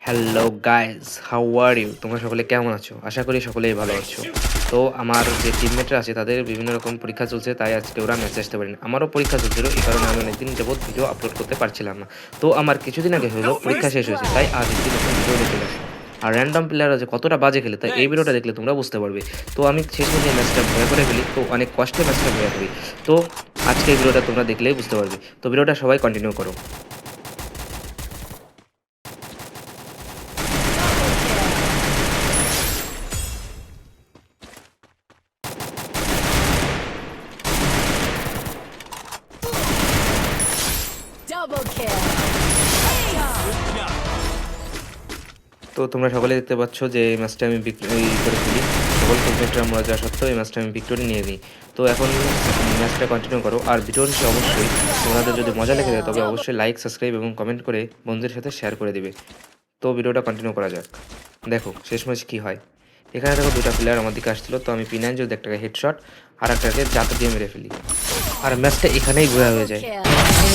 Hello guys, how are you? তোমরা সকলে কেমন আছো? আশা করি সকলেই ভালো আছো। তো আমার যে টিমমেটরা আছে তাদের বিভিন্ন রকম পরীক্ষা চলছে, তাই আজকে ওরা ম্যাচে আসতে পারেনি। আমারও পরীক্ষা চলছিল, এই কারণে আমি অনেকদিন যাবৎ ভিডিও আপলোড করতে পারছিলাম না। তো আমার কিছুদিন আগে হলো পরীক্ষা শেষ হয়েছে, তাই আজ একটি নতুন ভিডিও নিয়ে চলে আসলাম। আর র্যান্ডম প্লেয়াররা যে কতটা বাজে খেলে তাই এই ভিডিওটা দেখলে তোমরা বুঝতে পারবে। তো আমি শেষমেশ এই ম্যাচটা ভয় করে ফেলি, তো অনেক কষ্টে ম্যাচটা ভয় করি। তো আজকে এই ভিডিওটা তোমরা দেখলেই বুঝতে পারবে। তো ভিডিওটা সবাই কন্টিনিউ করো। Double kill. তো তোমরা সকলে দেখতে পাচ্ছ যে এই ম্যাচটা আমি বিক্রি করে ফেলি। সকল টিমমেটরা মারা যাওয়া সত্ত্বেও এই ম্যাচটা আমি ভিক্টোরি নিয়ে নিই। তো এখন ম্যাচটা কন্টিনিউ করো। আর ভিডিওর শেষে অবশ্যই তোমাদের যদি মজা লেগে যায় তবে অবশ্যই লাইক, সাবস্ক্রাইব এবং কমেন্ট করে বন্ধুদের সাথে শেয়ার করে দিবে। তো ভিডিওটা কন্টিনিউ করা যাক। দেখো শেষমেশ কী হয়। এখানে দেখো দুটা প্লেয়ার আমার দিকে আসছিল, তো আমি P9 একটাকে হেডশট আর একটাকে জাতা দিয়ে মেরে ফেলি। আর ম্যাচটা এখানেই ঘোরা হয়ে Double যায়। kill.